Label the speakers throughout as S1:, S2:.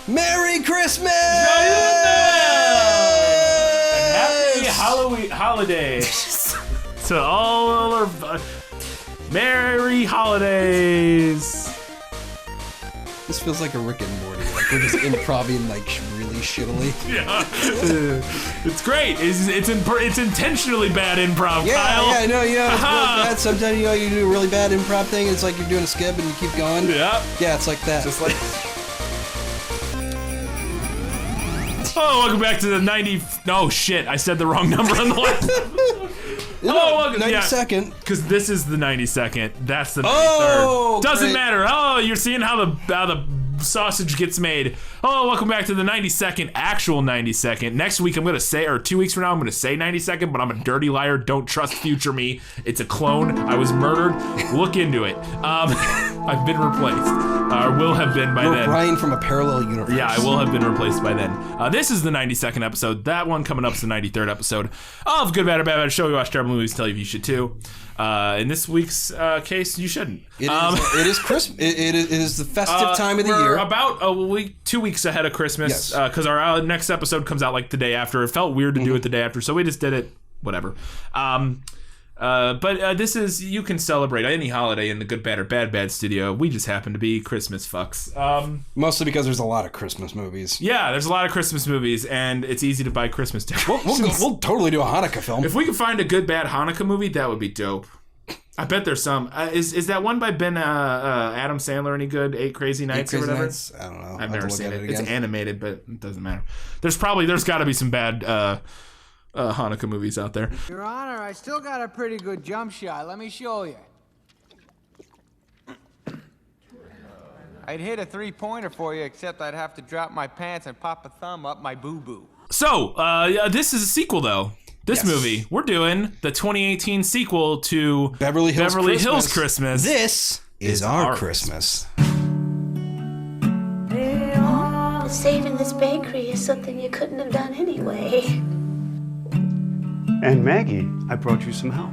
S1: Merry Christmas!
S2: And happy Halloween holidays to all our Merry Holidays.
S1: This feels like a Rick and Morty. Like we're just improvising like really shittily.
S2: Yeah, it's great. It's intentionally bad improv.
S1: Yeah,
S2: Kyle.
S1: yeah, no, you know, it's really bad. Sometimes you do a really bad improv thing. It's like you're doing a skip and you keep going.
S2: Yeah,
S1: yeah, it's like that.
S2: Just like. Oh, welcome back to the 90. No shit, I said the wrong number on the last.
S1: Welcome. 92nd.
S2: Because this is the 92nd. That's the 93rd.
S1: Oh,
S2: doesn't matter. Oh, you're seeing how the sausage gets made. Oh, welcome back to the 92nd, actual 92nd. Next week I'm gonna say, or 2 weeks from now I'm gonna say 92nd, but I'm a dirty liar. Don't trust future me. It's a clone. I was murdered. Look into it. I've been replaced. Or will have been by then.
S1: Brian from a parallel universe.
S2: Yeah, I will have been replaced by then. This is the 92nd episode. That one coming up is the 93rd episode of Good Bad or Bad Show. We watch terrible movies, tell you if you should too. In this week's case, you shouldn't.
S1: It is Christmas. It is the festive time of the year.
S2: We're about a week, 2 weeks ahead of Christmas, because our next episode comes out like the day after. It felt weird to do it the day after, so we just did it. Whatever. But this is, you can celebrate any holiday in the Good Bad or Bad studio. We just happen to be Christmas fucks.
S1: Mostly because there's a lot of Christmas movies.
S2: Yeah, there's a lot of Christmas movies, and it's easy to buy Christmas decorations.
S1: We'll totally do a Hanukkah film.
S2: If we could find a good bad Hanukkah movie, that would be dope. I bet there's some. Is that one by Ben Adam Sandler any good? 8 Crazy Nights or whatever?
S1: Nights? I don't know.
S2: I've never seen it. It's animated, but it doesn't matter. There's got to be some bad Hanukkah movies out there.
S3: Your Honor, I still got a pretty good jump shot. Let me show you. I'd hit a 3-pointer for you, except I'd have to drop my pants and pop a thumb up my boo-boo.
S2: So, this is a sequel, though. This movie, we're doing the 2018 sequel to
S1: Beverly Hills
S2: Christmas.
S1: This is our Christmas.
S4: Oh, saving this bakery is something you couldn't have done anyway.
S5: And Maggie, I brought you some help.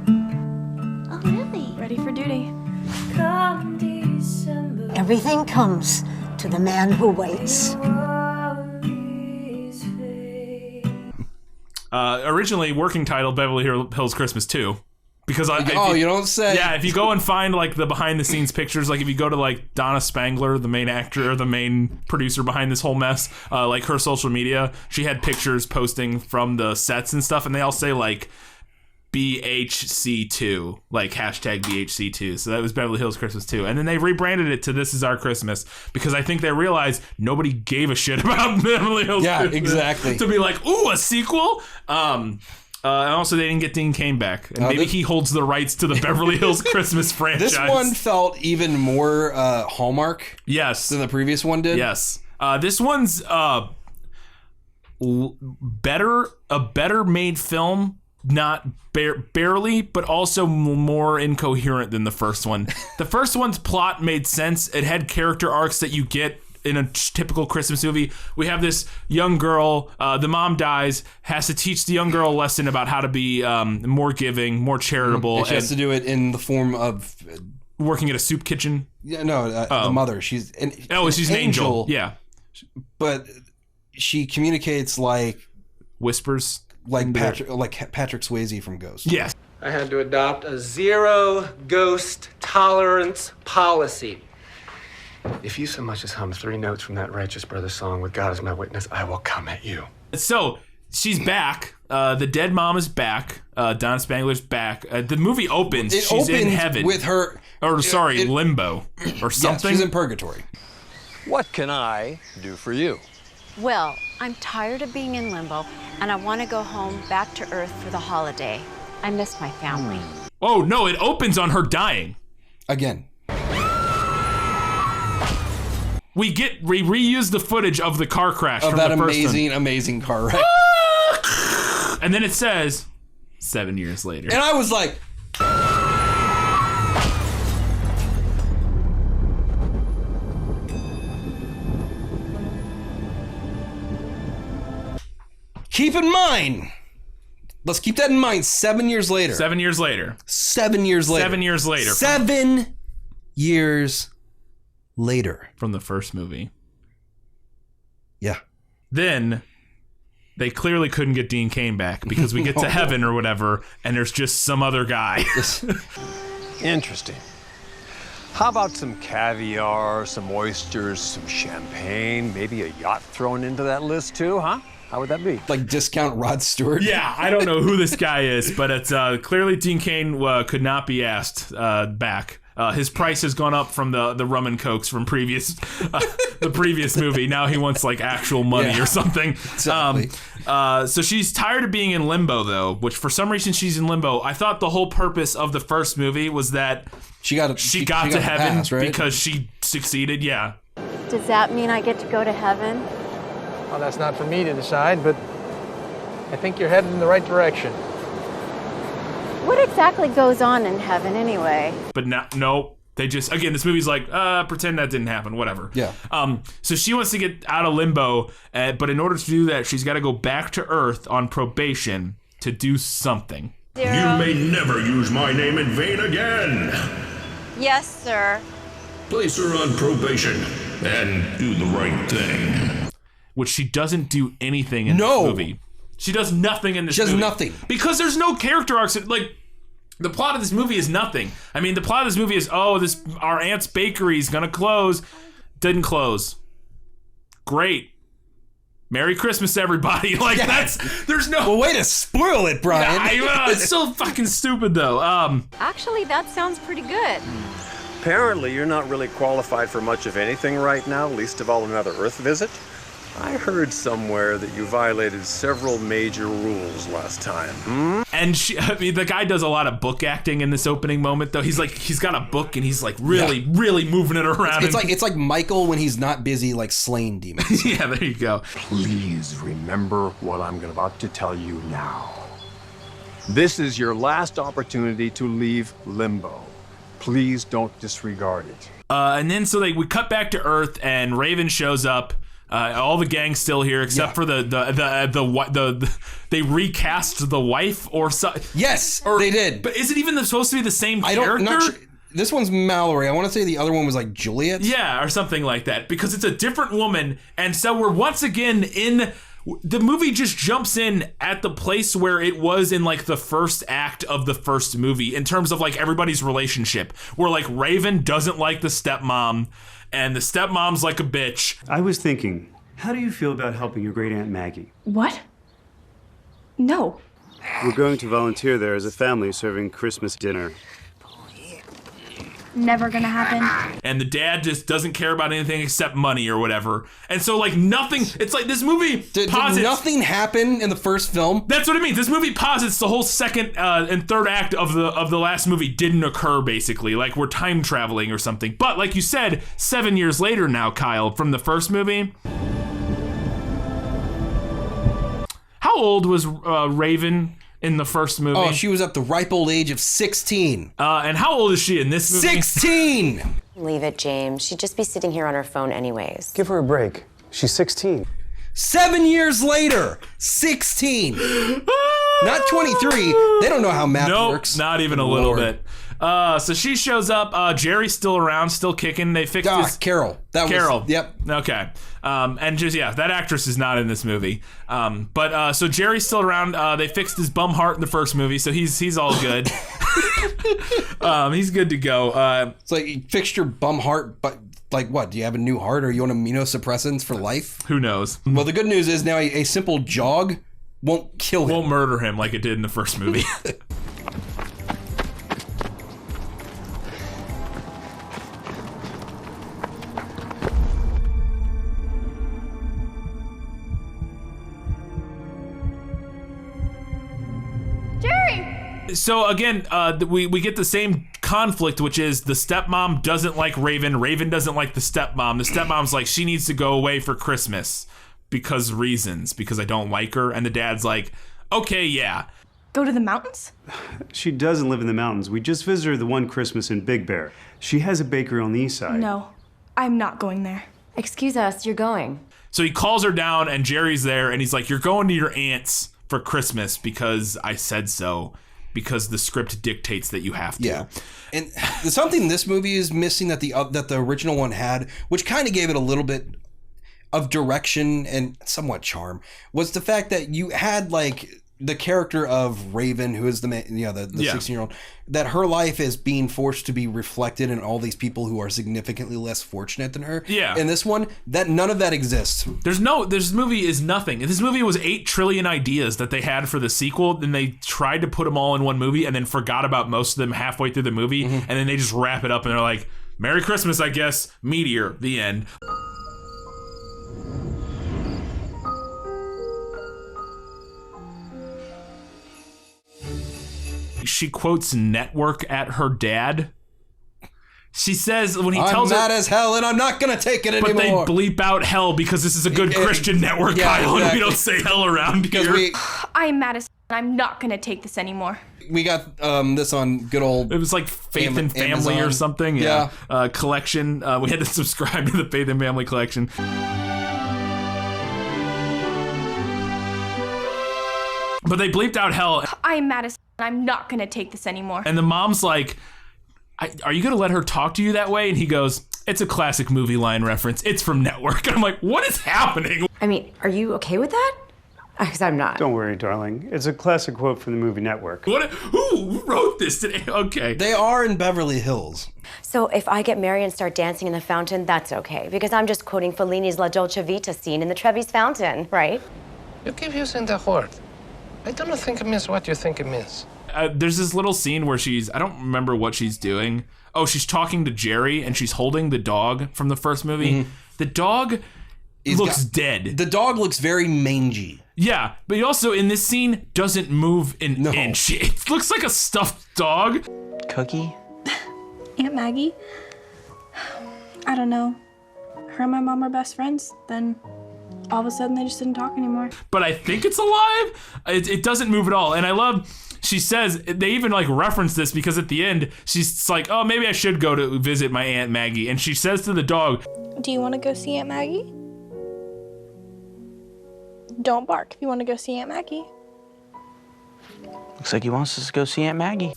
S4: Oh, really?
S6: Ready for duty.
S7: Everything comes to the man who waits.
S2: Originally, working title Beverly Hills Christmas 2. Because
S1: you don't say.
S2: Yeah, if you go and find like the behind the scenes pictures, like if you go to like Donna Spangler, the main actor, the main producer behind this whole mess, like her social media, she had pictures posting from the sets and stuff, and they all say like BHC2, like hashtag BHC2. So that was Beverly Hills Christmas 2. And then they rebranded it to This Is Our Christmas because I think they realized nobody gave a shit about Beverly Hills Christmas.
S1: Yeah, exactly.
S2: To be like, ooh, a sequel? And also, they didn't get Dean Cain back. And maybe he holds the rights to the Beverly Hills Christmas franchise.
S1: This one felt even more Hallmark than the previous one did.
S2: Yes. This one's a better made film, not barely, but also more incoherent than the first one. The first one's plot made sense. It had character arcs that you get in a typical Christmas movie. We have this young girl, the mom dies, has to teach the young girl a lesson about how to be more giving, more charitable.
S1: And she has to do it in the form of
S2: working at a soup kitchen.
S1: Yeah, no, the mother. She's an
S2: angel. Yeah,
S1: but she communicates like
S2: whispers,
S1: like Patrick Swayze from Ghost.
S2: Yes.
S8: I had to adopt a zero ghost tolerance policy.
S5: If you so much as hum 3 notes from that Righteous Brothers song, with God as my witness, I will come at you.
S2: So, she's back. The dead mom is back. Donna Spangler's back. The movie opens. She's in heaven.
S1: With her...
S2: limbo. Or something.
S1: Yeah, she's in purgatory.
S9: What can I do for you?
S6: Well, I'm tired of being in limbo, and I want to go home back to Earth for the holiday. I miss my family.
S2: Oh, no, it opens on her dying.
S1: Again.
S2: We reuse the footage of the car crash
S1: of
S2: from
S1: that
S2: the first
S1: amazing car wreck.
S2: And then it says 7 years later.
S1: And I was like, keep in mind, let's keep that in mind, 7 years later.
S2: 7 years later.
S1: 7 years later.
S2: 7 years later.
S1: 7 years later.
S2: From the first movie.
S1: Yeah.
S2: Then they clearly couldn't get Dean Cain back because we get to heaven or whatever, and there's just some other guy.
S9: Interesting. How about some caviar, some oysters, some champagne, maybe a yacht thrown into that list too, huh? How would that be?
S1: Like discount Rod Stewart?
S2: Yeah, I don't know who this guy is, but it's clearly Dean Cain could not be asked back. His price has gone up from the rum and cokes from the previous movie. Now he wants like actual money or something.
S1: Exactly.
S2: So she's tired of being in limbo though, which for some reason she's in limbo. I thought the whole purpose of the first movie was that she got to heaven
S1: pass, right?
S2: because she succeeded. Yeah.
S6: Does that mean I get to go to heaven?
S10: Well, that's not for me to decide, but I think you're headed in the right direction.
S6: What exactly goes on in heaven anyway?
S2: But no, they just, again, this movie's like, pretend that didn't happen, whatever.
S1: Yeah.
S2: So she wants to get out of limbo, but in order to do that, she's got to go back to Earth on probation to do something.
S11: You may never use my name in vain again.
S6: Yes, sir.
S11: Place her on probation and do the right thing.
S2: Which she doesn't do anything in this movie. She does nothing in this movie.
S1: She does nothing.
S2: Because there's no character arcs. Like, the plot of this movie is nothing. I mean, the plot of this movie is, our aunt's bakery is going to close. Didn't close. Great. Merry Christmas, everybody. Like, there's no...
S1: Well, way to spoil it, Brian.
S2: It's so fucking stupid, though.
S6: Actually, that sounds pretty good.
S9: Apparently, you're not really qualified for much of anything right now, least of all another Earth visit. I heard somewhere that you violated several major rules last time.
S2: And the guy does a lot of book acting in this opening moment, though. He's got a book and he's like really moving it around.
S1: It's like Michael when he's not busy like slaying demons.
S2: Yeah, there you go.
S9: Please remember what I'm about to tell you now. This is your last opportunity to leave limbo. Please don't disregard it.
S2: And then so we cut back to Earth and Raven shows up. All the gang's still here except for the they recast the wife or so.
S1: Yes, they did.
S2: But is it even supposed to be the same character?
S1: Not sure. This one's Mallory. I want to say the other one was like Juliet.
S2: Yeah, or something like that because it's a different woman. And so we're once again in the movie just jumps in at the place where it was in like the first act of the first movie in terms of like everybody's relationship where like Raven doesn't like the stepmom. And the stepmom's like a bitch.
S12: I was thinking, how do you feel about helping your great Aunt Maggie?
S13: What? No.
S12: We're going to volunteer there as a family serving Christmas dinner.
S13: Never gonna happen.
S2: And the dad just doesn't care about anything except money or whatever. And so like nothing, it's like this movie
S1: did nothing happen in the first film?
S2: That's what it means. This movie posits the whole second and third act of the last movie didn't occur basically. Like we're time traveling or something. But like you said, 7 years later now, Kyle, from the first movie. How old was Raven in the first movie?
S1: Oh, she was at the ripe old age of 16.
S2: And how old is she in this movie?
S1: 16!
S14: Leave it, James. She'd just be sitting here on her phone anyways.
S5: Give her a break. She's 16.
S1: 7 years later, 16. Not 23. They don't know how math works.
S2: Not even a little bit. So she shows up. Jerry's still around, still kicking. They fixed his...
S1: Carol. Yep.
S2: Okay. And just, that actress is not in this movie. But so Jerry's still around. They fixed his bum heart in the first movie, so he's all good. He's good to go.
S1: It's like you fixed your bum heart, but like what? Do you have a new heart or are you on immunosuppressants for life?
S2: Who knows?
S1: Well, the good news is now a simple jog won't kill him.
S2: Won't murder him like it did in the first movie. So again, we get the same conflict, which is the stepmom doesn't like Raven. Raven doesn't like the stepmom. The stepmom's like, she needs to go away for Christmas because I don't like her. And the dad's like, okay, yeah.
S13: Go to the mountains?
S12: She doesn't live in the mountains. We just visited her the one Christmas in Big Bear. She has a bakery on the east side.
S13: No, I'm not going there.
S14: Excuse us, you're going.
S2: So he calls her down and Jerry's there and he's like, you're going to your aunt's for Christmas because I said so. Because the script dictates that you have to.
S1: Yeah, and something this movie is missing that the original one had, which kind of gave it a little bit of direction and somewhat charm was the fact that you had like the character of Raven, who is the 16-year-old, that her life is being forced to be reflected in all these people who are significantly less fortunate than her.
S2: Yeah.
S1: In this one, that none of that exists.
S2: This movie is nothing. This movie was 8 trillion ideas that they had for the sequel, and they tried to put them all in one movie and then forgot about most of them halfway through the movie, and then they just wrap it up and they're like, Merry Christmas, I guess, Meteor, the end. She quotes network at her dad. She says when he tells her,
S1: I'm mad as hell and I'm not going to take it anymore.
S2: But they bleep out hell because this is a good Christian network, Kyle, and we don't say hell around here.
S13: I'm mad as hell and I'm not going to take this anymore.
S1: We got this on good old...
S2: It was like Faith and Family
S1: Amazon.
S2: or something. Yeah. Collection. We had to subscribe to the Faith and Family collection. But they bleeped out hell.
S13: I'm mad as hell and I'm not going to take this anymore.
S2: And the mom's like, are you going to let her talk to you that way? And he goes, it's a classic movie line reference. It's from Network. And I'm like, what is happening?
S14: I mean, are you okay with that? Because I'm not.
S12: Don't worry, darling. It's a classic quote from the movie Network.
S2: Who wrote this today? Okay.
S1: They are in Beverly Hills.
S14: So if I get married and start dancing in the fountain, that's okay. Because I'm just quoting Fellini's La Dolce Vita scene in the Trevi's fountain, right?
S10: You keep using the word. I don't think it means what you think it means.
S2: There's this little scene where I don't remember what she's doing. Oh, she's talking to Jerry and she's holding the dog from the first movie. The dog looks dead.
S1: The dog looks very mangy.
S2: Yeah, but he also in this scene doesn't move an inch. It looks like a stuffed dog.
S15: Cookie?
S13: Aunt Maggie? I don't know. Her and my mom are best friends, then all of a sudden they just didn't talk anymore.
S2: But I think it's alive. It doesn't move at all. And I love, she says, they even like reference this because at the end, she's like, oh, maybe I should go to visit my Aunt Maggie. And she says to the dog,
S13: do you want to go see Aunt Maggie? Don't bark if you want to go see Aunt Maggie.
S15: Looks like he wants us to go see Aunt Maggie.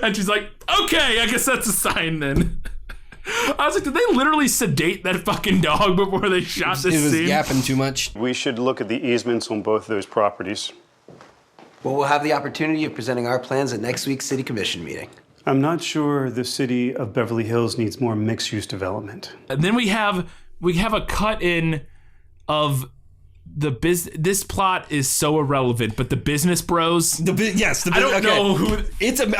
S2: And she's like, okay, I guess that's a sign then. I was like, did they literally sedate that fucking dog before they shot this scene?
S1: It was yapping too much.
S12: We should look at the easements on both of those properties.
S16: Well, we'll have the opportunity of presenting our plans at next week's City Commission meeting.
S12: I'm not sure the city of Beverly Hills needs more mixed-use development.
S2: And then we have a cut in of this plot is so irrelevant, but the business bros.
S1: I don't know who.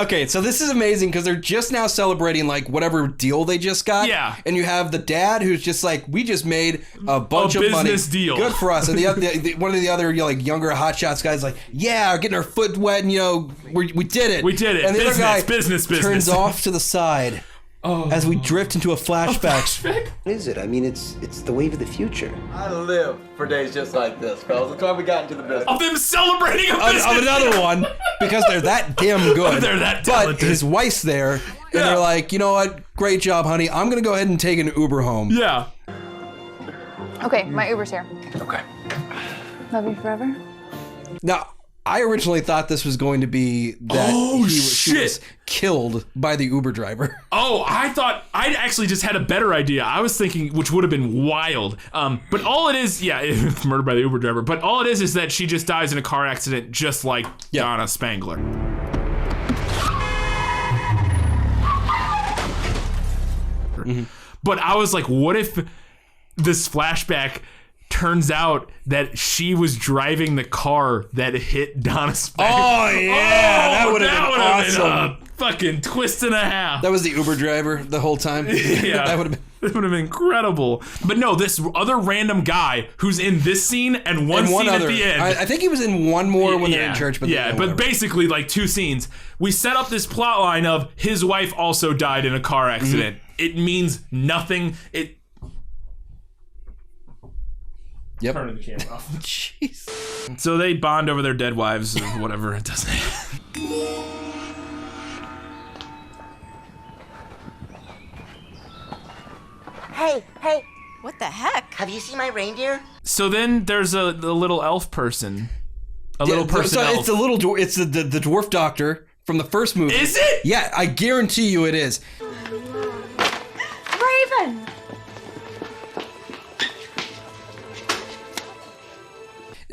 S1: Okay, so this is amazing because they're just now celebrating like whatever deal they just got.
S2: Yeah.
S1: And you have the dad who's just like, we just made a bunch of money.
S2: Business deal.
S1: Good for us. And one of the other like younger hotshots guys like, yeah, getting our foot wet and we did it.
S2: We did it.
S1: And the
S2: business,
S1: other guy
S2: business.
S1: turns off to the side. As we drift into a flashback.
S16: What is it? I mean, it's the wave of the future. I live for days just like this, fellas. That's why we got into the business.
S2: Of them celebrating a business
S1: of another one, because they're that damn good.
S2: They're that talented.
S1: But his wife's there, and they're like, you know what? Great job, honey. I'm going to go ahead and take an Uber home.
S2: Yeah.
S17: Okay, my Uber's here.
S16: Okay.
S17: Love you forever.
S1: Now, I originally thought this was going to be that he was killed by the Uber driver.
S2: Oh, I actually just had a better idea. I was thinking, which would have been wild. But all it is, murdered by the Uber driver. But all it is that she just dies in a car accident, just like Donna Spangler. But I was like, what if this flashback turns out that she was driving the car that hit Donna Spangler?
S1: Oh, yeah. That would have been awesome.
S2: Been a fucking twist and a half.
S1: That was the Uber driver the whole time.
S2: Yeah.
S1: That would have been.
S2: It would have been incredible. But no, this other random guy who's in this scene and one scene
S1: other.
S2: at the end.
S1: I think he was in one more when they're in church.
S2: But basically like 2 scenes. We set up this plot line of his wife also died in a car accident. It means nothing.
S1: Yep.
S2: Turning the camera off.
S1: Jeez.
S2: So they bond over their dead wives or whatever. It doesn't.
S18: Hey.
S6: What the heck?
S18: Have you seen my reindeer?
S2: So then there's the little elf person. Little person elf.
S1: It's the little it's the dwarf doctor from the first movie.
S2: Is it?
S1: Yeah, I guarantee you it is.
S13: Raven!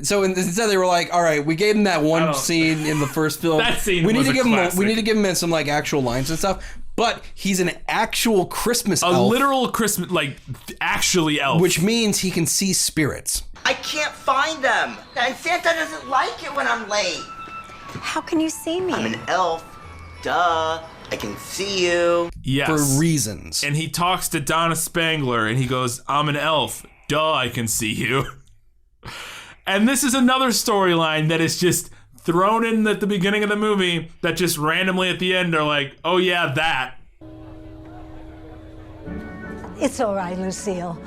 S1: So instead they were like, all right, we gave him that one scene in the first film.
S2: That scene
S1: we need
S2: was
S1: to
S2: a
S1: give
S2: classic.
S1: him we need to give him some like actual lines and stuff. But he's an actual Christmas elf.
S2: A literal Christmas, like actually elf.
S1: Which means he can see spirits.
S18: I can't find them. And Santa doesn't like it when I'm late.
S6: How can you see me?
S18: I'm an elf. Duh. I can see you.
S2: Yes.
S1: For reasons.
S2: And he talks to Donna Spangler and he goes, I'm an elf. Duh, I can see you. And this is another storyline that is just thrown in at the beginning of the movie that just randomly at the end are like, oh yeah, that.
S7: It's all right, Lucille.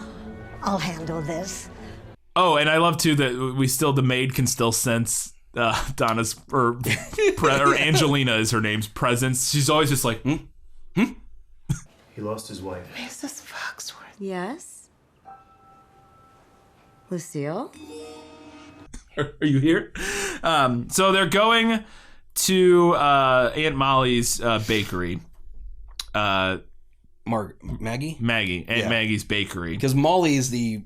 S7: I'll handle this.
S2: Oh, and I love too that the maid can still sense Donna's or Angelina is her name's presence. She's always just like,
S12: He lost his wife.
S6: Mrs. Foxworth. Yes? Lucille?
S2: Are you here? So they're going to Aunt Molly's bakery.
S1: Maggie?
S2: Maggie. Aunt Maggie's bakery.
S1: Because Molly is the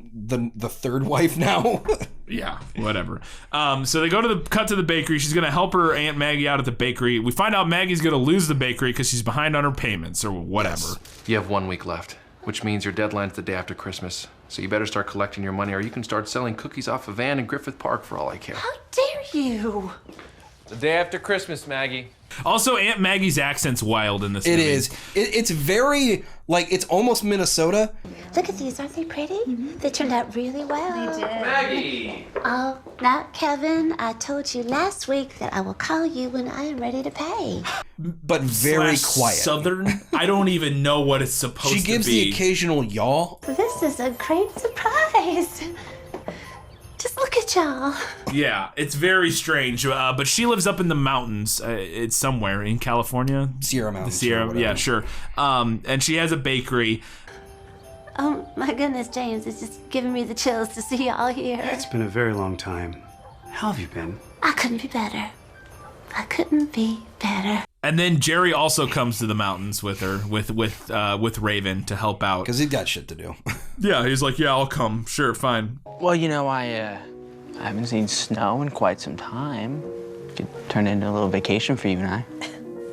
S1: third wife now.
S2: Yeah, whatever. So they go to the bakery. She's going to help her Aunt Maggie out at the bakery. We find out Maggie's going to lose the bakery because she's behind on her payments or whatever.
S19: Yes. You have 1 week left, which means your deadline's the day after Christmas. So you better start collecting your money or you can start selling cookies off a van in Griffith Park for all I care.
S18: How dare you?
S3: The day after Christmas, Maggie.
S2: Also, Aunt Maggie's accent's wild in this movie.
S1: It is. It's very, like, it's almost Minnesota.
S4: Look at these, aren't they pretty? They turned out really well.
S17: They did.
S3: Maggie!
S4: Oh, now, Kevin, I told you last week that I will call you when I am ready to pay.
S1: But very quiet.
S2: Southern? I don't even know what it's supposed to be.
S1: She gives the occasional y'all.
S4: This is a great surprise. Just look at y'all.
S2: Yeah, it's very strange. But she lives up in the mountains. It's somewhere in California.
S1: Sierra Mountains.
S2: The Sierra, yeah, sure. And she has a bakery.
S4: Oh, my goodness, James, it's just giving me the chills to see y'all here.
S12: It's been a very long time. How have you been?
S4: I couldn't be better. I couldn't be better.
S2: And then Jerry also comes to the mountains with her, with Raven to help out.
S1: Because he's got shit to do.
S2: Yeah, he's like, yeah, I'll come. Sure, fine.
S15: Well, you know, I haven't seen snow in quite some time. Could turn it into a little vacation for you and I.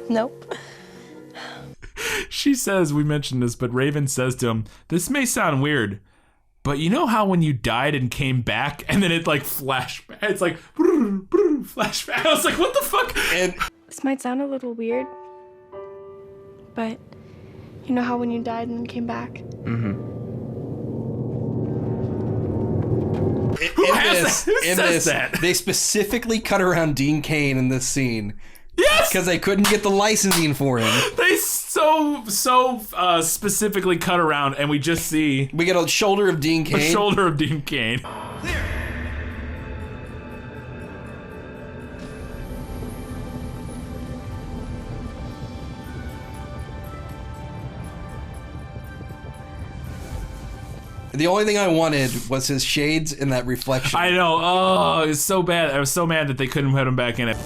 S13: Nope.
S2: She says, we mentioned this, but Raven says to him, this may sound weird, but you know how when you died and came back, and then it like flashback, it's like, flashback. I was like, what the fuck? And
S13: This might sound a little weird, but you know how when you died and then came back?
S15: Mm-hmm.
S2: Who says that?
S1: They specifically cut around Dean Cain in this scene.
S2: Yes!
S1: Because they couldn't get the licensing for him.
S2: They so specifically cut around, and we just see...
S1: We get a shoulder of Dean Cain.
S2: A shoulder of Dean Cain.
S1: The only thing I wanted was his shades in that reflection.
S2: I know. Oh, it's so bad. I was so mad that they couldn't put him back in it.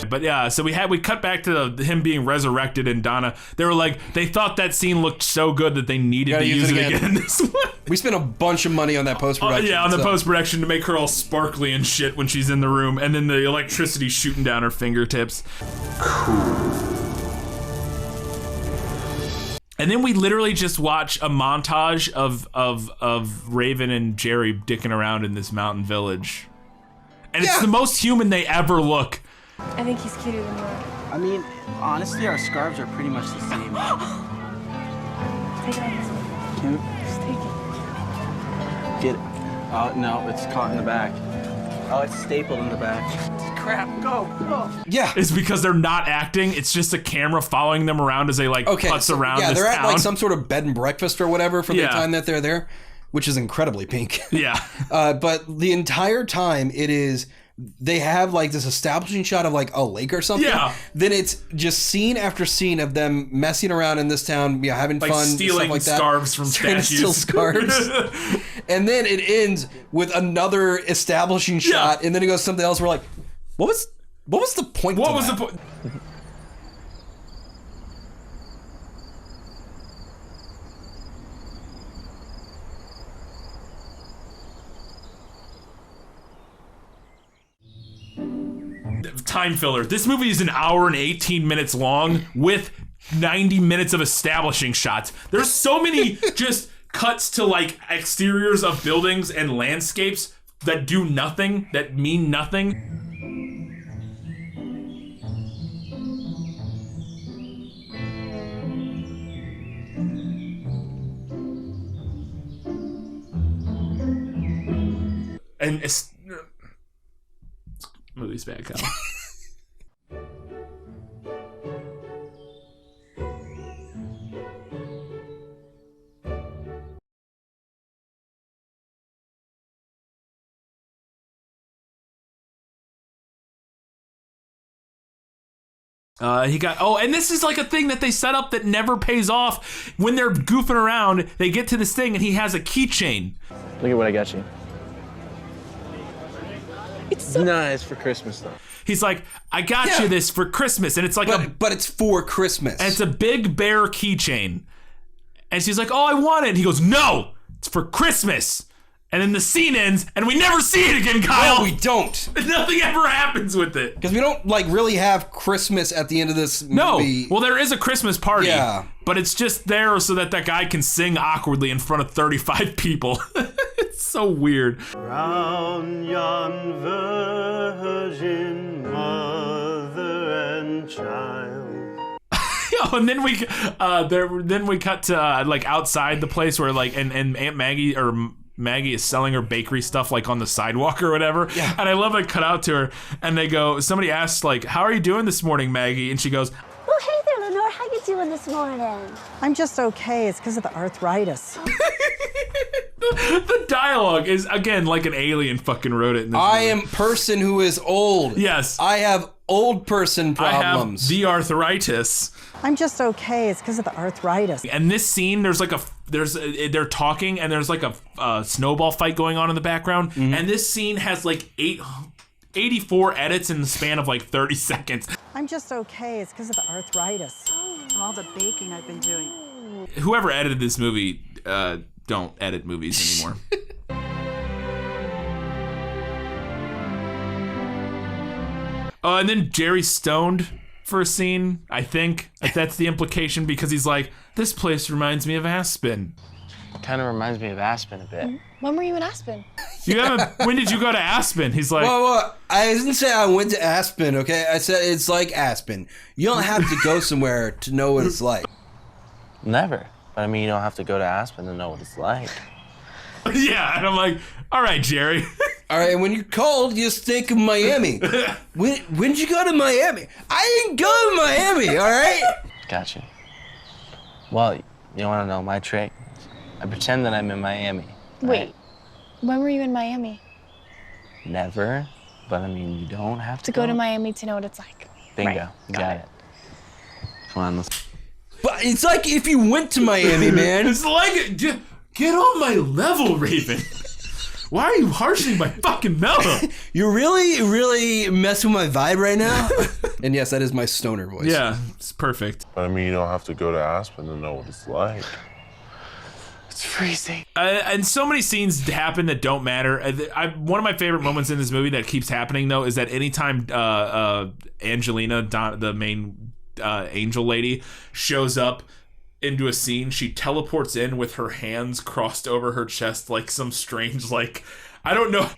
S2: But yeah, so we cut back to him being resurrected and Donna. They were like, they thought that scene looked so good that they needed to use it again in this one.
S1: We spent a bunch of money on that post-production.
S2: Yeah, on the post-production to make her all sparkly and shit when she's in the room, and then the electricity shooting down her fingertips. And then we literally just watch a montage of Raven and Jerry dicking around in this mountain village. And it's the most human they ever look.
S13: I think he's cuter than you are.
S15: I mean, honestly, our scarves are pretty much the same.
S13: Take it on this one. Just take it.
S15: Get it. Oh, no, it's caught in the back. Oh, it's stapled in the back. Crap, go.
S1: Yeah.
S2: It's because they're not acting. It's just a camera following them around as they putz around this town.
S1: Yeah, they're at like some sort of bed and breakfast or whatever for the time that they're there, which is incredibly pink.
S2: Yeah.
S1: But the entire time they have like this establishing shot of like a lake or something.
S2: Yeah.
S1: Then it's just scene after scene of them messing around in this town, having fun,
S2: stealing
S1: stuff like that.
S2: scarves from
S1: Trying to
S2: statues.
S1: steal scarves. And then it ends with another establishing shot, and then it goes something else. We're like, what was the point?
S2: What was the point? time filler. This movie is an hour and 18 minutes long with 90 minutes of establishing shots. There's so many just cuts to like exteriors of buildings and landscapes that do nothing, that mean nothing. And it's movie's bad, Kyle. He got, and this is like a thing that they set up that never pays off. When they're goofing around, they get to this thing and he has a keychain.
S15: Look at what I got you. It's so nice for Christmas though.
S2: He's like, I got you this for Christmas, and it's like
S1: but it's for Christmas.
S2: And it's a big bear keychain. And she's like, oh, I want it. And he goes, no, it's for Christmas. And then the scene ends, and we never see it again, Kyle.
S1: No, we don't.
S2: Nothing ever happens with it.
S1: Because we don't like really have Christmas at the end of this movie.
S2: No. Well, there is a Christmas party.
S1: Yeah.
S2: But it's just there so that guy can sing awkwardly in front of 35 people. It's so weird.
S12: Round yon virgin mother and child.
S2: And then we cut to like outside the place where like and Aunt Maggie Maggie is selling her bakery stuff like on the sidewalk or whatever.
S1: Yeah.
S2: And I love it cut out to her and they go, somebody asks like, how are you doing this morning, Maggie? And she goes,
S4: Well, hey there, Lenore. How you doing this morning?
S7: I'm just okay. It's because of the arthritis.
S2: The dialogue is, again, like an alien fucking wrote it in this movie.
S1: I am person who is old.
S2: Yes.
S1: I have old person problems.
S2: I have the arthritis.
S7: I'm just okay. It's because of the arthritis.
S2: And this scene, they're talking and there's like a snowball fight going on in the background. Mm-hmm. And this scene has like 84 edits in the span of like 30 seconds.
S7: I'm just okay. It's because of the arthritis.
S17: All the baking I've been doing.
S2: Whoever edited this movie, don't edit movies anymore. And then Jerry's stoned for a scene, I think. That's the implication because he's like, this place reminds me of Aspen.
S15: Kind of reminds me of Aspen a bit.
S13: When were you in Aspen?
S2: When did you go to Aspen? He's like...
S1: Well, I didn't say I went to Aspen, okay? I said it's like Aspen. You don't have to go somewhere to know what it's like.
S15: Never. But I mean, you don't have to go to Aspen to know what it's like.
S2: Yeah, and I'm like, all right, Jerry.
S1: All right, when you're cold, you just think of Miami. When'd you go to Miami? I didn't go to Miami, all right?
S15: Gotcha. Well, you want to know my trick? I pretend that I'm in Miami. Right?
S13: Wait, when were you in Miami?
S15: Never, but I mean, you don't have to
S13: go to Miami to know what it's like.
S15: Bingo,
S13: Right.
S15: got it. Come on, let's...
S1: But it's like if you went to Miami, man.
S2: It's like, get on my level, Raven. Why are you harshing my fucking mellow?
S1: You're really messing with my vibe right now. And yes, that is my stoner voice.
S2: Yeah, it's perfect.
S20: I mean, you don't have to go to Aspen to know what it's like.
S15: It's freezing.
S2: And so many scenes happen that don't matter. One of my favorite moments in this movie that keeps happening, though, is that anytime Angelina, the main angel lady, shows up into a scene, she teleports in with her hands crossed over her chest like some strange, like, I don't know.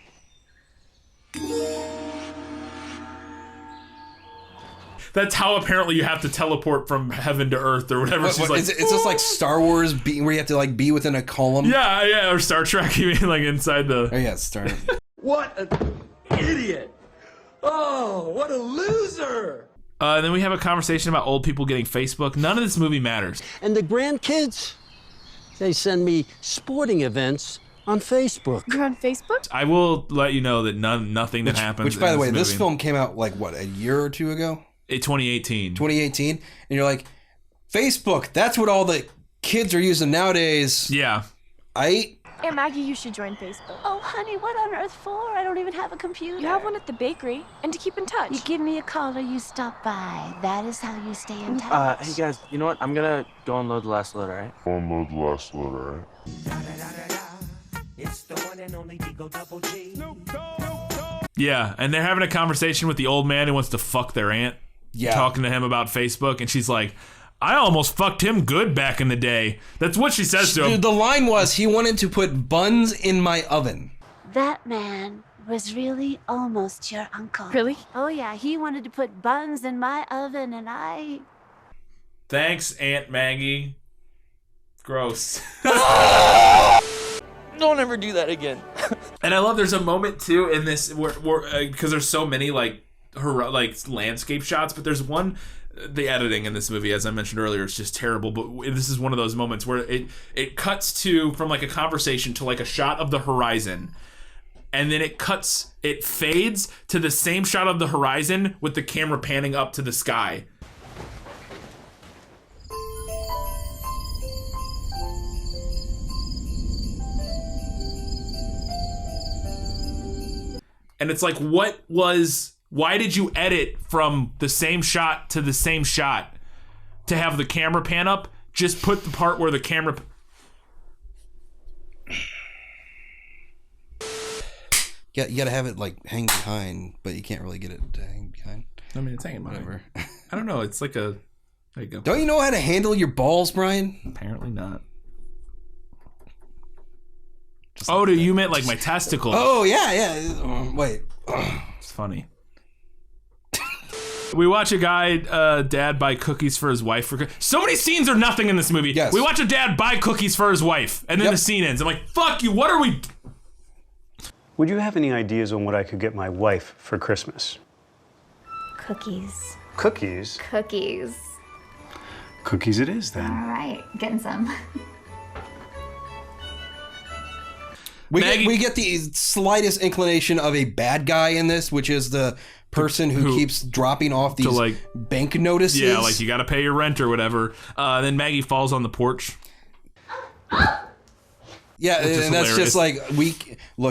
S2: That's how apparently you have to teleport from heaven to earth or whatever. She's like,
S1: it's just like Star Wars where you have to like be within a column.
S2: Yeah, or Star Trek, you mean, like inside the...
S1: Oh yeah, Star Trek.
S21: What an idiot! Oh, what a loser!
S2: Then we have a conversation about old people getting Facebook. None of this movie matters.
S21: And the grandkids, they send me sporting events on Facebook.
S13: You're on Facebook?
S2: I will let you know that nothing that happens.
S1: Which, by the way, this
S2: movie.
S1: film came out like what, a year or two ago?
S2: 2018.
S1: 2018, and you're like, Facebook. That's what all the kids are using nowadays.
S2: Yeah.
S13: Hey, Maggie, you should join Facebook.
S4: Oh, honey, what on earth for? I don't even have a computer.
S13: You have one at the bakery, and to keep in touch.
S4: You give me a call or you stop by. That is how you stay in touch.
S15: Hey guys, you know what? I'm gonna go unload the last load, alright?
S20: Unload the last load, alright?
S21: It's the one and only Digo Double G.
S2: Yeah, and they're having a conversation with the old man who wants to fuck their aunt.
S1: Yeah.
S2: Talking to him about Facebook, and she's like, I almost fucked him good back in the day. That's what she says to him.
S1: The line was, he wanted to put buns in my oven.
S4: That man was really almost your uncle.
S13: Really?
S4: Oh yeah, he wanted to put buns in my oven and I...
S2: Thanks, Aunt Maggie. Gross.
S15: Don't ever do that again.
S2: And I love there's a moment too in this where because there's so many like landscape shots, but there's one, the editing in this movie, as I mentioned earlier, is just terrible, but this is one of those moments where it cuts from like a conversation to like a shot of the horizon, and then it fades to the same shot of the horizon with the camera panning up to the sky. And it's like, why did you edit from the same shot to the same shot to have the camera pan up? Just put the part where the camera...
S1: Yeah, you gotta have it like hang behind, but you can't really get it to hang behind.
S2: I mean, it's hanging behind. Whatever. I don't know, it's like a... There you go.
S1: Don't you know how to handle your balls, Brian?
S2: Apparently not. Oh, you meant like my testicles.
S1: Oh, yeah. Wait.
S2: It's funny. We watch a guy, dad, buy cookies for his wife. So many scenes are nothing in this movie.
S1: Yes.
S2: We watch a dad buy cookies for his wife, and then the scene ends. I'm like, fuck you, what are we...
S12: Would you have any ideas on what I could get my wife for Christmas?
S8: Cookies.
S12: Cookies?
S8: Cookies.
S12: Cookies it is, then.
S8: All right, getting some.
S1: We get the slightest inclination of a bad guy in this, which is the person who keeps dropping off these bank notices.
S2: Yeah, like you got to pay your rent or whatever. Then Maggie falls on the porch.
S1: Yeah, and that's just like,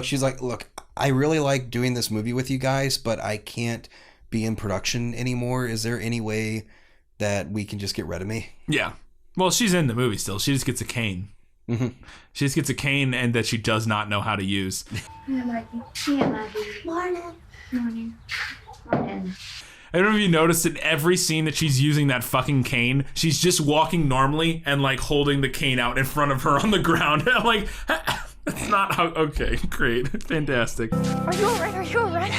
S1: she's like, look, I really like doing this movie with you guys, but I can't be in production anymore. Is there any way that we can just get rid of me?
S2: Yeah. Well, she's in the movie still. She just gets a cane.
S1: Mm-hmm.
S2: She just gets a cane and that she does not know how to use.
S8: Yeah, Maggie. Yeah, Maggie. Morning. Morning. Morning.
S2: I don't know if you noticed in every scene that she's using that fucking cane, she's just walking normally and like holding the cane out in front of her on the ground. I'm like, that's not how. Okay, great, fantastic.
S13: Are you alright? Are you alright?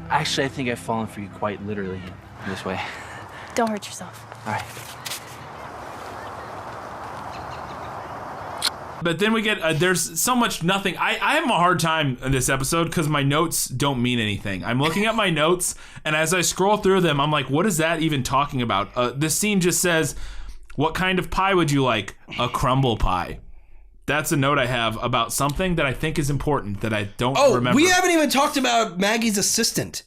S15: Actually, I think I've fallen for you quite literally this way.
S13: Don't hurt yourself.
S15: All right.
S2: But then we get, there's so much nothing. I have a hard time in this episode because my notes don't mean anything. I'm looking at my notes, and as I scroll through them, I'm like, what is that even talking about? This scene just says, what kind of pie would you like? A crumble pie. That's a note I have about something that I think is important that I don't remember.
S1: We haven't even talked about Maggie's assistant.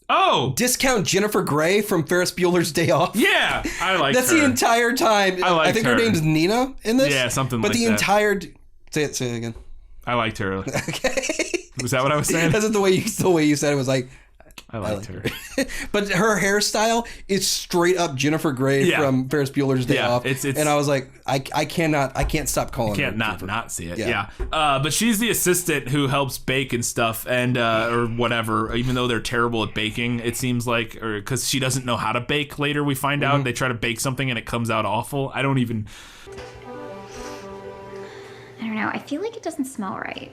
S2: Oh!
S1: Discount Jennifer Grey from Ferris Bueller's Day Off.
S2: Yeah, I like
S1: That's
S2: her.
S1: the entire time. I think her name's Nina in this.
S2: Yeah, something like that.
S1: But the entire... Say it again.
S2: I liked her.
S1: Okay.
S2: Was that what I was saying?
S1: That's the way you said it was like...
S2: I liked her.
S1: But her hairstyle is straight up Jennifer Grey from Ferris Bueller's Day Off. And I was like, I can't stop calling her.
S2: You can't not see it. Yeah. But she's the assistant who helps bake and stuff and or whatever, even though they're terrible at baking, it seems like, or because she doesn't know how to bake later we find out. They try to bake something and it comes out awful. I don't
S8: know. I feel like it doesn't smell right.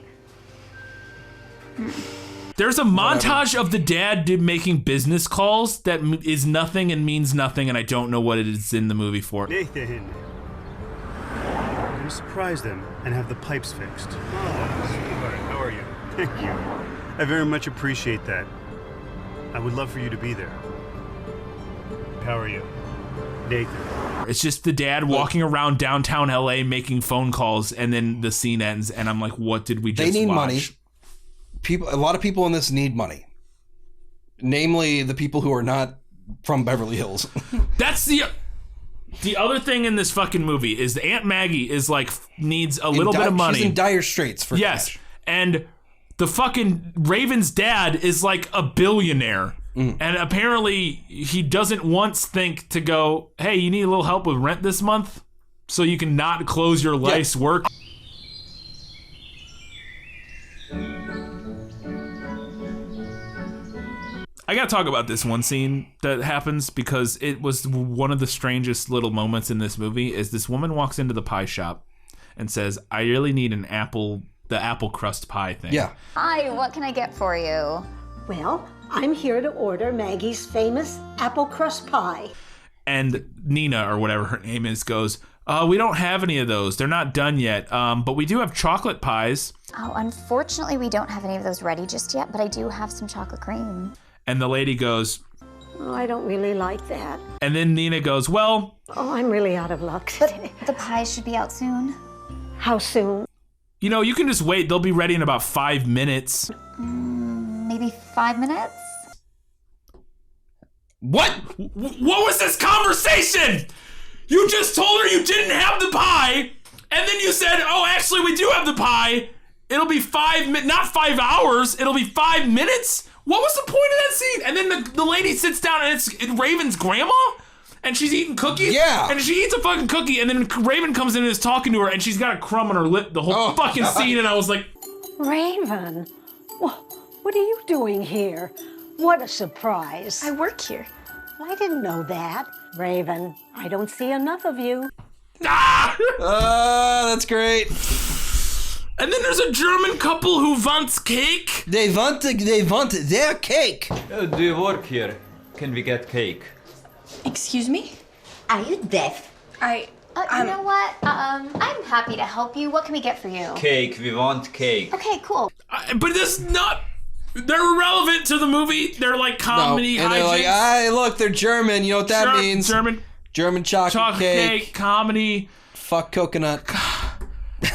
S2: There's a montage of the dad making business calls that is nothing and means nothing, and I don't know what it is in the movie for.
S12: Nathan, I'm going to surprise them and have the pipes fixed. Oh, sweetheart, how are you? Thank you. I very much appreciate that. I would love for you to be there. How are you? Nathan.
S2: It's just the dad walking around downtown LA making phone calls, and then the scene ends, and I'm like, what did we just watch?
S1: They need money. A lot of people in this need money. Namely, the people who are not from Beverly Hills.
S2: That's the other thing in this fucking movie is Aunt Maggie is like needs a little bit of money.
S1: She's in dire straits for cash.
S2: And the fucking Raven's dad is like a billionaire. And apparently he doesn't once think to go, hey, you need a little help with rent this month so you can not close your life's work. I gotta talk about this one scene that happens because it was one of the strangest little moments in this movie. Is this woman walks into the pie shop and says, "I really need the apple crust pie thing."
S1: Yeah.
S11: Hi, what can I get for you?
S7: Well, I'm here to order Maggie's famous apple crust pie.
S2: And Nina, or whatever her name is, goes, "We don't have any of those. They're not done yet. But we do have chocolate pies."
S11: Oh, unfortunately, we don't have any of those ready just yet, but I do have some chocolate cream.
S2: And the lady goes,
S7: Oh, I don't really like that.
S2: and then Nina goes, "Well..."
S7: Oh, I'm really out of luck today.
S11: The pies should be out soon.
S7: How soon?
S2: You know, you can just wait. They'll be ready in about 5 minutes.
S11: Maybe 5 minutes?
S2: What? What was this conversation? You just told her you didn't have the pie, and then you said, "Oh, actually, we do have the pie. It'll be not 5 hours. It'll be 5 minutes." What was the point of that scene? And then the lady sits down, and it's Raven's grandma, and she's eating cookies.
S1: Yeah.
S2: And she eats a fucking cookie, and then Raven comes in and is talking to her, and she's got a crumb on her lip the whole fucking scene, and I was like,
S7: Raven, what are you doing here? What a surprise.
S13: I work here.
S7: Well, I didn't know that. Raven, I don't see enough of you.
S1: That's great.
S2: And then there's a German couple who wants cake.
S1: They want their cake.
S22: Do you work here? Can we get cake?
S13: Excuse me?
S11: Are you deaf?
S13: You
S11: know what? I'm happy to help you. What can we get for you?
S22: Cake, we want cake.
S11: Okay, cool.
S2: But this is not... They're irrelevant to the movie. They're like comedy
S1: and they're like,
S2: hijinks.
S1: look, they're German. You know what that means?
S2: German
S1: chocolate cake.
S2: Comedy.
S1: Fuck coconut.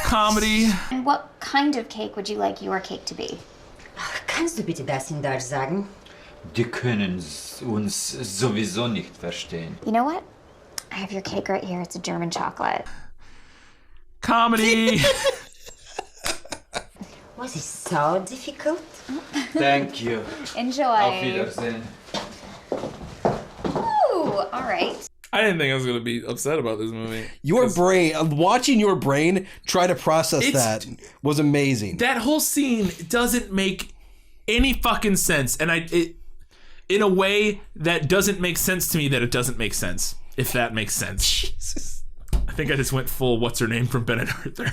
S2: Comedy.
S11: And what kind of cake would you like your cake to be?
S23: Kannst du bitte das in Deutsch sagen?
S22: Die können uns sowieso nicht verstehen.
S11: You know what? I have your cake right here. It's a German chocolate.
S2: Comedy.
S23: Was it so difficult?
S22: Thank you.
S11: Enjoy.
S22: Auf Wiedersehen.
S11: Ooh, all right.
S2: I didn't think I was going to be upset about this movie.
S1: Your brain, watching your brain try to process that was amazing.
S2: That whole scene doesn't make any fucking sense. And in a way that doesn't make sense to me that it doesn't make sense. If that makes sense. Jesus. I think I just went full what's her name from Benedict there.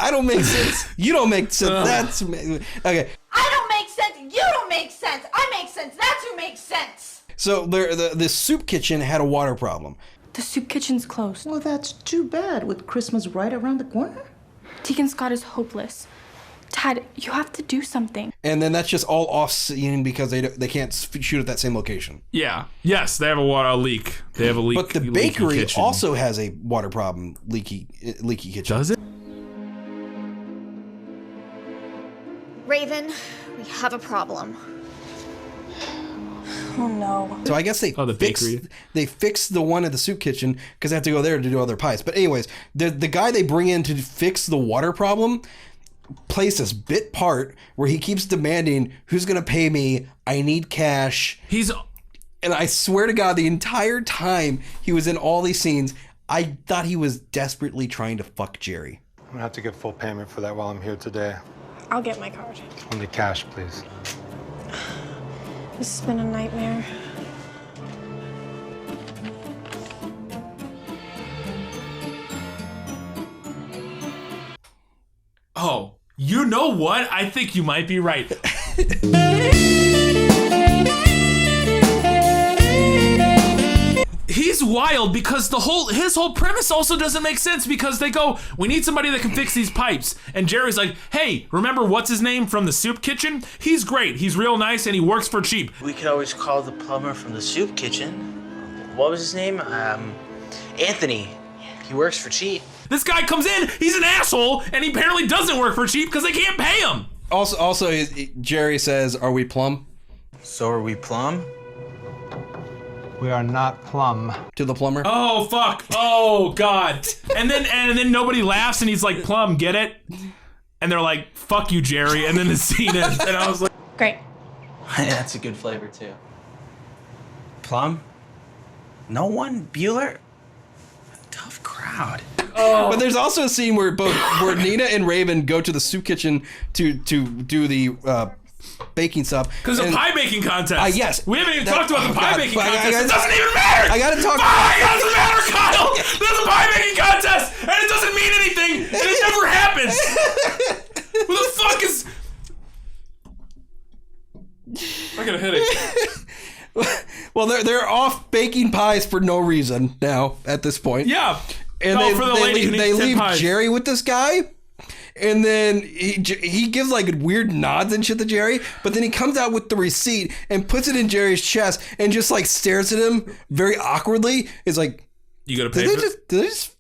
S1: I don't make sense. You don't make sense. That's okay.
S18: I don't make sense. You don't make sense. I make sense. That's who makes sense.
S1: So the soup kitchen had a water problem.
S13: The soup kitchen's closed.
S24: Well, that's too bad with Christmas right around the corner.
S13: Deacon Scott is hopeless. Dad, you have to do something.
S1: And then that's just all off-scene because they can't shoot at that same location.
S2: Yeah. Yes, they have a leak. They have a leak.
S1: But the bakery also has a water problem, leaky kitchen.
S2: Does it?
S11: Raven, we have a problem.
S13: Oh no.
S1: So I guess they fixed the one at the soup kitchen because they have to go there to do other pies. But anyways, the guy they bring in to fix the water problem plays this bit part where he keeps demanding, "Who's gonna pay me? I need cash." And I swear to God, the entire time he was in all these scenes, I thought he was desperately trying to fuck Jerry.
S10: I'm gonna have to get full payment for that while I'm here today.
S13: I'll get my card.
S10: Only cash, please.
S13: This has been a nightmare.
S2: Oh, you know what? I think you might be right. He's wild because his whole premise also doesn't make sense because they go, "We need somebody that can fix these pipes." And Jerry's like, "Hey, remember what's his name from the soup kitchen? He's great. He's real nice and he works for cheap."
S15: We could always call the plumber from the soup kitchen. What was his name? Anthony. He works for cheap.
S2: This guy comes in, he's an asshole, and he apparently doesn't work for cheap because they can't pay him.
S1: Also, Jerry says, "Are we plum?"
S15: So are we plum?
S10: We are not plum.
S1: To the plumber?
S2: Oh, fuck. Oh, God. And then nobody laughs, and he's like, "Plum, get it?" And they're like, "Fuck you, Jerry." And then the scene ends, and I was like...
S13: Great.
S15: Yeah, that's a good flavor, too. Plum? No one? Bueller? Tough crowd.
S1: Oh. But there's also a scene where Nina and Raven go to the soup kitchen to do the baking stuff.
S2: Because it's a pie baking contest.
S1: Yes.
S2: We haven't even talked about the pie baking contest.
S1: It
S2: doesn't even matter.
S1: I gotta talk.
S2: It doesn't matter, Kyle. There's a pie baking contest, and it doesn't mean anything, and it never happens. Who the fuck is? I got a headache.
S1: Well, they're off baking pies for no reason now at this point.
S2: Yeah.
S1: And they leave
S2: pies.
S1: Jerry with this guy. And then he gives like weird nods and shit to Jerry, but then he comes out with the receipt and puts it in Jerry's chest and just like stares at him very awkwardly. It's like,
S2: you gotta pay.
S1: Did they just?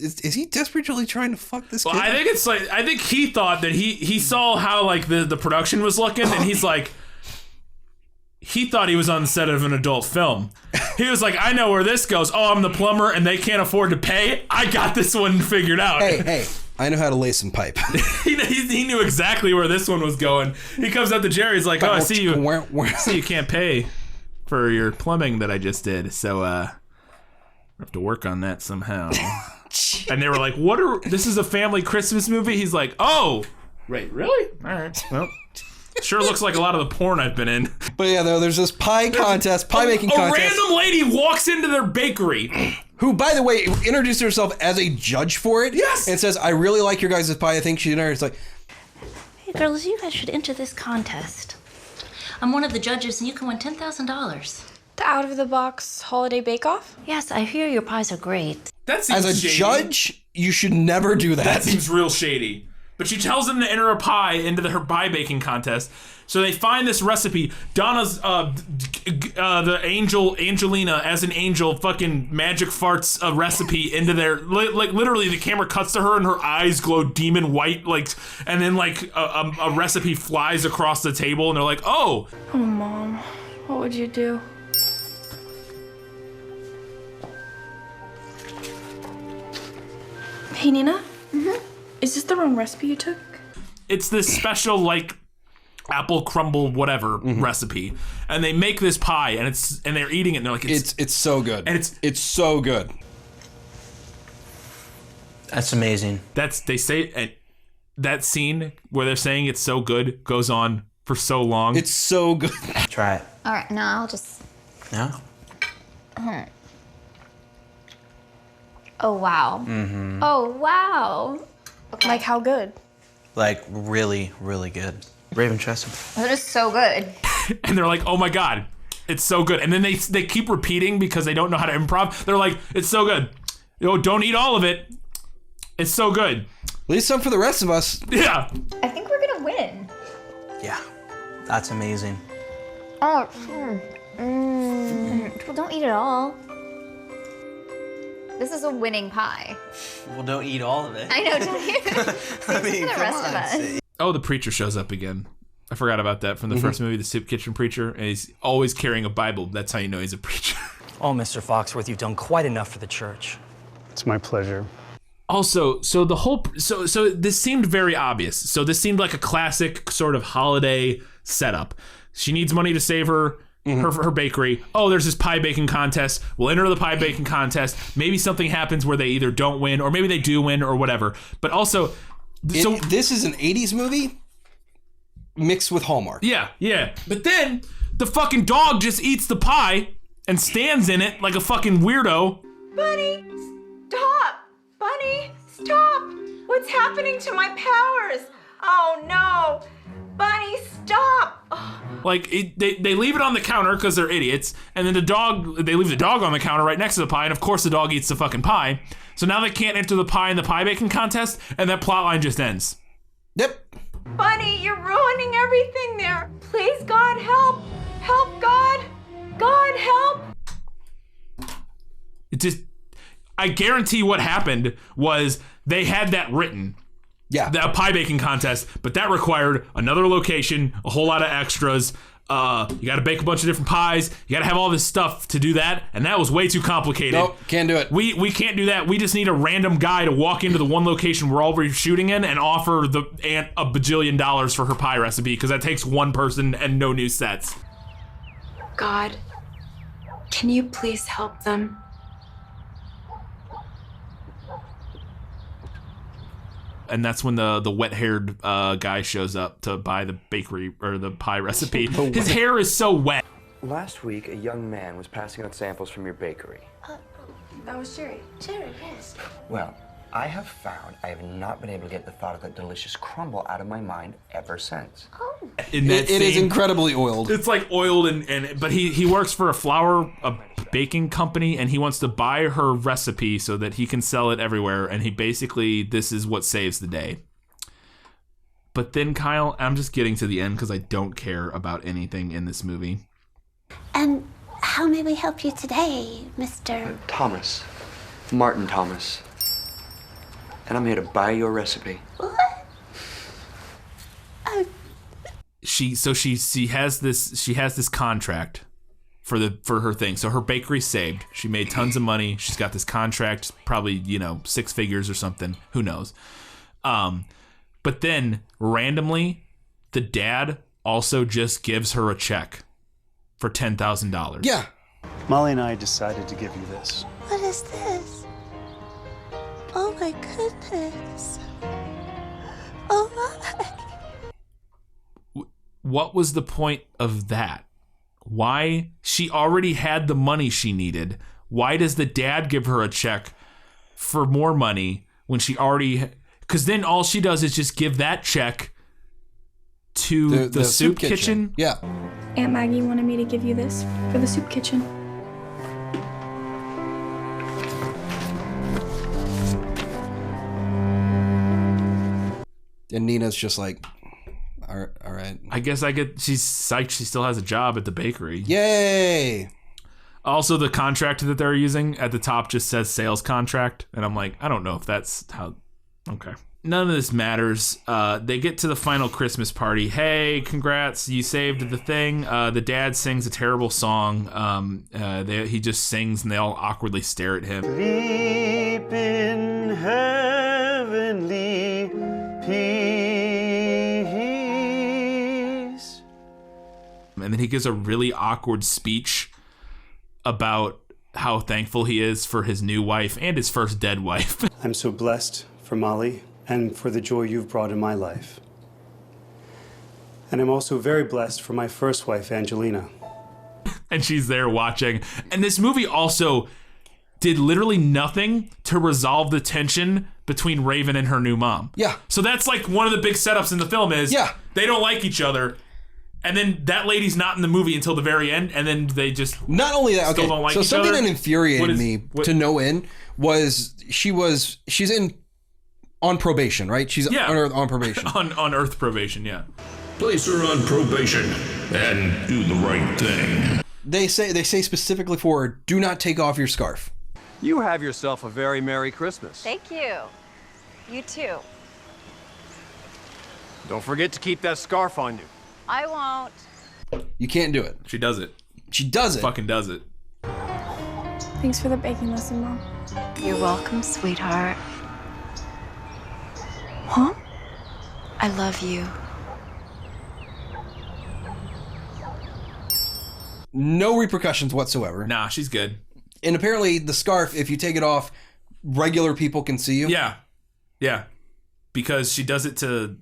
S1: Is he desperately trying to fuck this kid?
S2: Well, I think it's like, I think he thought that he saw how like the production was looking, and he's like, he thought he was on the set of an adult film. He was like, I know where this goes. Oh, I'm the plumber and they can't afford to pay. I got this one figured out.
S1: Hey, I know how to lay some pipe.
S2: he knew exactly where this one was going. He comes up to Jerry. He's like, oh, I see you can't pay for your plumbing that I just did. So, I have to work on that somehow. And they were like, this is a family Christmas movie? He's like, oh, wait, really? All right, well. Sure looks like a lot of the porn I've been in.
S1: But yeah, there's this pie making contest.
S2: A random lady walks into their bakery.
S1: Who, by the way, introduced herself as a judge for it.
S2: Yes.
S1: And says, I really like your guys' pie. I think she's in there. It's like,
S5: hey, girls, you guys should enter this contest. I'm one of the judges, and you can win $10,000.
S13: The out-of-the-box holiday bake-off?
S5: Yes, I hear your pies are great.
S2: That seems
S1: as a
S2: shady.
S1: Judge, you should never do that.
S2: That seems real shady. But she tells them to enter a pie into her pie baking contest. So they find this recipe. Donna's, the Angelina, as an angel, fucking magic farts a recipe into their, like literally the camera cuts to her and her eyes glow demon white, like, and then like a recipe flies across the table and they're like, oh.
S13: Oh, Mom, what would you do? Hey, Nina? Mm-hmm. Is this the wrong recipe you took?
S2: It's this special, like, apple crumble whatever recipe, and they make this pie, and they're eating it, and they're like,
S1: it's so good,
S2: and
S1: it's so good.
S15: That's amazing.
S2: They say, and that scene where they're saying it's so good goes on for so long.
S1: It's so good.
S15: Try it.
S11: All right, no, I'll just.
S15: No.
S11: Oh wow.
S15: Mm-hmm.
S11: Oh wow.
S13: Okay. Like how good?
S15: Like really, really good. Raven, trust him.
S11: That is so good.
S2: And they're like, oh my God, it's so good. And then they keep repeating because they don't know how to improv. They're like, it's so good. Don't eat all of it. It's so good.
S1: Leave some for the rest of us.
S2: Yeah.
S11: I think we're gonna win.
S15: Yeah, that's amazing.
S11: Oh. Well, don't eat it all. This is a winning pie.
S15: Well, don't eat all of it.
S11: I know, don't eat it.
S15: I mean,
S11: the rest of us.
S2: Oh, the preacher shows up again. I forgot about that from the first movie, the Soup Kitchen Preacher. And he's always carrying a Bible. That's how you know he's a preacher.
S9: Oh, Mr. Foxworth, you've done quite enough for the church.
S12: It's my pleasure.
S2: Also, so this seemed very obvious. So this seemed like a classic sort of holiday setup. She needs money to save her bakery. Oh, there's this pie baking contest. We'll enter the pie baking contest. Maybe something happens where they either don't win or maybe they do win or whatever. But also,
S1: this is an 80s movie mixed with Hallmark.
S2: Yeah. But then the fucking dog just eats the pie and stands in it like a fucking weirdo.
S18: Bunny, stop! Bunny, stop! What's happening to my powers? Oh no! Bunny, stop! Oh.
S2: Like, they leave it on the counter because they're idiots, and then they leave the dog on the counter right next to the pie, and of course the dog eats the fucking pie. So now they can't enter the pie in the pie baking contest, and that plot line just ends.
S1: Yep.
S18: Bunny, you're ruining everything there. Please, God, help! Help, God! God, help!
S2: It just, I guarantee what happened was they had that written.
S1: Yeah.
S2: A pie baking contest, but that required another location, a whole lot of extras. You got to bake a bunch of different pies. You got to have all this stuff to do that, and that was way too complicated.
S1: Nope, can't do it.
S2: We can't do that. We just need a random guy to walk into the one location we're already shooting in and offer the aunt $1 bajillion for her pie recipe because that takes one person and no new sets.
S13: God,
S6: Can you please help them?
S2: And that's when the wet-haired guy shows up to buy the bakery or the pie recipe. His hair is so wet.
S14: Last week, a young man was passing out samples from your bakery.
S13: That was Jerry.
S4: Jerry, yes.
S14: Well, I have found I have not been able to get the thought of that delicious crumble out of my mind ever since.
S4: Oh.
S2: In that
S1: It is
S2: scene,
S1: incredibly oiled.
S2: It's like oiled but he works for a baking company, and he wants to buy her recipe so that he can sell it everywhere, and he basically, this is what saves the day. But then, Kyle, I'm just getting to the end because I don't care about anything in this movie.
S4: And how may we help you today, Mr.
S14: Thomas. Martin Thomas. And I'm here to buy your recipe.
S4: What?
S2: She has this contract for her thing. So her bakery's saved. She made tons of money. She's got this contract, probably, 6 figures or something. Who knows? But then randomly, the dad also just gives her a check for $10,000.
S1: Yeah.
S12: Molly and I decided to give you this.
S4: What is this? Oh my goodness. Oh my.
S2: What was the point of that? Why? She already had the money she needed. Why does the dad give her a check for more money when she already... Because then all she does is just give that check to the soup kitchen.
S1: Yeah.
S13: Aunt Maggie wanted me to give you this for the soup kitchen.
S1: And Nina's just like, all right.
S2: I guess she's psyched she still has a job at the bakery.
S1: Yay!
S2: Also, the contract that they're using at the top just says sales contract. And I'm like, I don't know if that's how... Okay. None of this matters. They get to the final Christmas party. Hey, congrats, you saved the thing. The dad sings a terrible song. He just sings and they all awkwardly stare at him.
S21: Sleep in heavenly peace.
S2: And then he gives a really awkward speech about how thankful he is for his new wife and his first dead wife.
S12: I'm so blessed for Molly and for the joy you've brought in my life. And I'm also very blessed for my first wife, Angelina.
S2: And she's there watching. And this movie also did literally nothing to resolve the tension between Raven and her new mom.
S1: Yeah.
S2: So that's like one of the big setups in the film is they don't like each other. And then that lady's not in the movie until the very end, and then they just
S1: not only that.
S2: Still
S1: Okay,
S2: don't like
S1: so
S2: each
S1: something
S2: other.
S1: that infuriated me to no end was she's on probation, right? She's on probation.
S2: on Earth probation, yeah.
S16: Place her on probation and do the right thing.
S1: They say specifically for her, do not take off your scarf.
S19: You have yourself a very Merry Christmas.
S18: Thank you. You too.
S19: Don't forget to keep that scarf on you.
S18: I won't.
S1: You can't do it.
S2: She does it.
S1: She does it.
S2: Fucking does it.
S13: Thanks for the baking lesson, Mom.
S6: You're welcome, sweetheart.
S13: Huh?
S6: I love you.
S1: No repercussions whatsoever.
S2: Nah, she's good.
S1: And apparently the scarf, if you take it off, regular people can see you.
S2: Yeah. Yeah. Because she does it to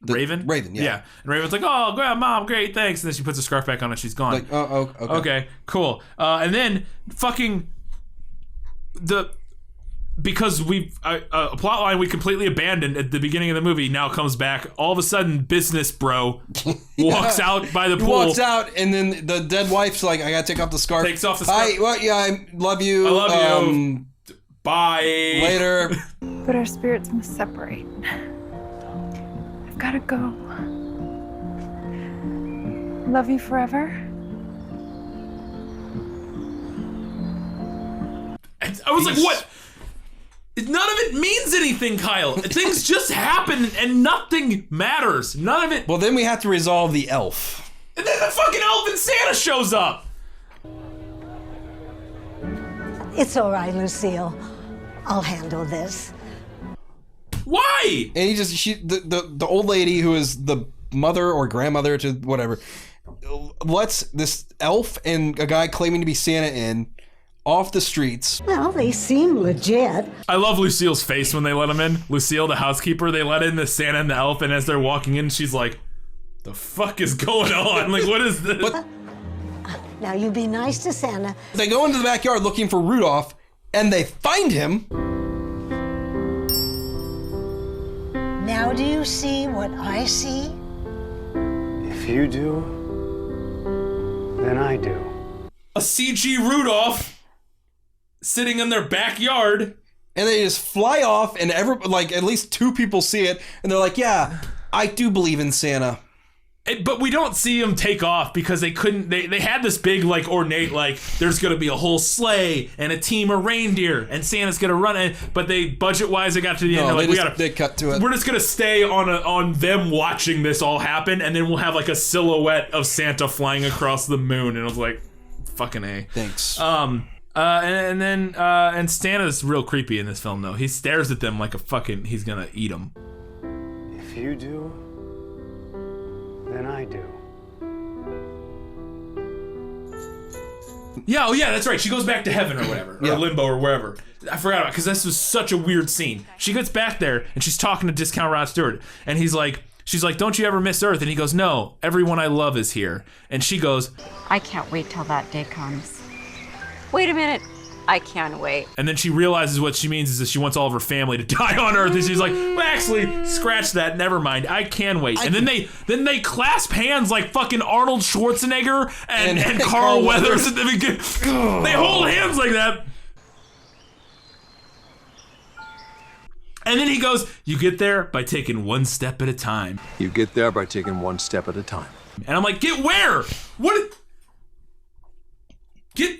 S2: Raven?
S1: Raven, yeah.
S2: And Raven's like, oh, Mom, great, thanks. And then she puts the scarf back on and she's gone.
S1: Like, oh, okay.
S2: Okay, cool. And then fucking because we've a plot line we completely abandoned at the beginning of the movie now comes back. All of a sudden, business bro walks out by the pool.
S1: He walks out, and then the dead wife's like, I gotta take off the scarf.
S2: Takes off the scarf.
S1: I love you.
S2: I love you. Bye.
S1: Later.
S13: But our spirits must separate. I've gotta go. Love you forever.
S2: I was like, what? None of it means anything, Kyle. Things just happen and nothing matters. None of it.
S1: Well, then we have to resolve the elf.
S2: And then the fucking elf and Santa shows up.
S7: It's all right, Lucille. I'll handle this.
S2: Why?
S1: And the old lady who is the mother or grandmother to whatever lets this elf and a guy claiming to be Santa in off the streets.
S7: Well, they seem legit.
S2: I love Lucille's face when they let him in. Lucille, the housekeeper, they let in the Santa and the elf, and as they're walking in, she's like, the fuck is going on? Like, what is this?
S7: Now you be nice to Santa.
S1: They go into the backyard looking for Rudolph, and they find him.
S7: Now do you see what I see?
S12: If you do, then I do.
S2: A CG Rudolph sitting in their backyard,
S1: and they just fly off, and at least 2 people see it, and they're like, yeah, I do believe in Santa.
S2: But we don't see them take off because they couldn't. They had this big, like, ornate, like, there's gonna be a whole sleigh and a team of reindeer and Santa's gonna run it. But they, budget wise, they got to the end. They're like,
S1: they cut to it.
S2: We're just gonna stay on them watching this all happen, and then we'll have like a silhouette of Santa flying across the moon. And I was like, fucking A.
S1: Thanks.
S2: And then Santa's real creepy in this film though. He stares at them like he's gonna eat them.
S12: If you do, then I do.
S2: Yeah, oh yeah, that's right. She goes back to heaven or whatever, or limbo or wherever. I forgot about it because this was such a weird scene. She gets back there and she's talking to Discount Rod Stewart, and she's like, don't you ever miss Earth? And he goes, no, everyone I love is here. And she goes,
S6: I can't wait till that day comes. Wait a minute. I can't wait.
S2: And then she realizes what she means is that she wants all of her family to die on Earth, and she's like, well, actually, scratch that. Never mind. I can wait. And then they clasp hands like fucking Arnold Schwarzenegger and Carl Weathers at the beginning. They hold hands like that. And then he goes, you get there by taking one step at a time.
S19: You get there by taking one step at a time.
S2: And I'm like, get where? What? Get...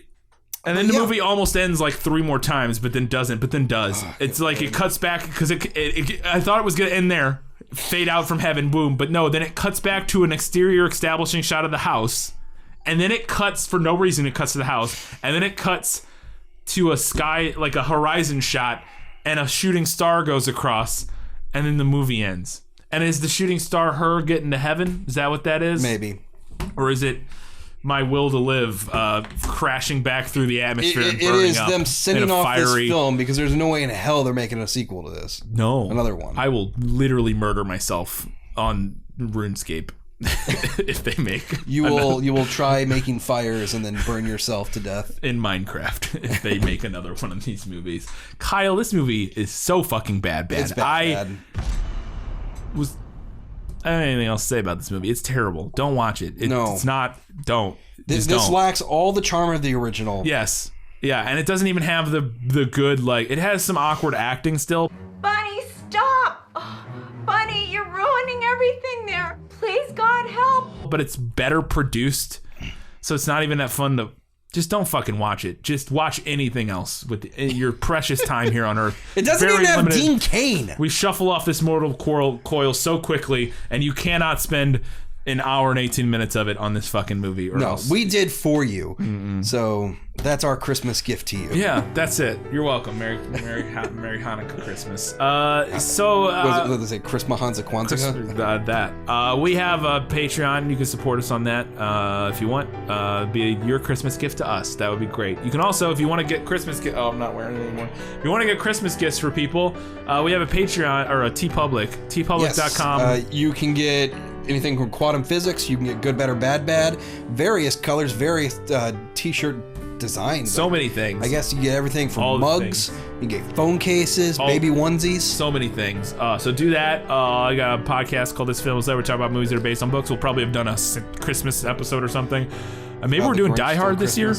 S2: And then the movie almost ends like 3 more times, but then doesn't, but then does. It's like it cuts back because I thought it was going to end there, fade out from heaven, boom. But no, then it cuts back to an exterior establishing shot of the house. And then it cuts, for no reason, it cuts to the house. And then it cuts to a sky, like a horizon shot, and a shooting star goes across. And then the movie ends. And is the shooting star her getting to heaven? Is that what that is?
S1: Maybe.
S2: Or is it my will to live crashing back through the atmosphere and burning up?
S1: It is them sending off this film because there's no way in hell they're making a sequel to this.
S2: No.
S1: Another one.
S2: I will literally murder myself on RuneScape if they make
S1: you will try making fires and then burn yourself to death
S2: in Minecraft if they make another one of these movies. Kyle, this movie is so fucking bad.
S1: It's bad.
S2: I don't have anything else to say about this movie. It's terrible. Don't watch it. It's not. Don't.
S1: This lacks all the charm of the original.
S2: Yes. Yeah, and it doesn't even have the good, like, it has some awkward acting still.
S18: Bunny, stop! Oh, Bunny, you're ruining everything there. Please, God, help.
S2: But it's better produced, so it's not even that fun to... Just don't fucking watch it. Just watch anything else with your precious time here on Earth.
S1: It doesn't even have Dean Cain.
S2: We shuffle off this mortal coil so quickly, and you cannot spend an hour and 18 minutes of it on this fucking movie. Or else.
S1: We did for you. So that's our Christmas gift to you.
S2: Yeah, that's it. You're welcome. Merry Hanukkah Christmas.
S1: What did they say? Christmas Hansa Kwanzaa?
S2: That. We have a Patreon. You can support us on that if you want. Be your Christmas gift to us. That would be great. You can also, if you want to get Christmas gifts. Oh, I'm not wearing it anymore. If you want to get Christmas gifts for people, we have a Patreon or a TeePublic. TeePublic.com.
S1: Yes, you can get anything from quantum physics. You can get Good, Bad, or Bad, various colors, various t-shirt designs.
S2: So many things.
S1: I guess you get everything from mugs, you get phone cases, baby onesies.
S2: So many things. So do that. I got a podcast called This Film Is That. We're talking about movies that are based on books. We'll probably have done a Christmas episode or something. Maybe we're doing Die Hard this year.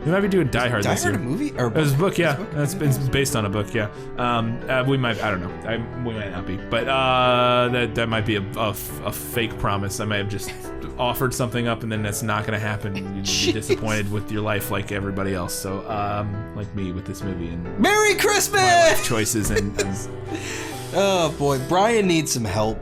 S2: We might be doing Die Hard this year.
S1: Die Hard a movie? Or
S2: it was a book, yeah. It's based on a book, yeah. We might, I don't know. We might not be. But that might be a fake promise. I might have just offered something up and then that's not going to happen. You'd be disappointed with your life like everybody else. So, like me with this movie. And
S1: Merry Christmas!
S2: My life choices and
S1: oh boy, Brian needs some help.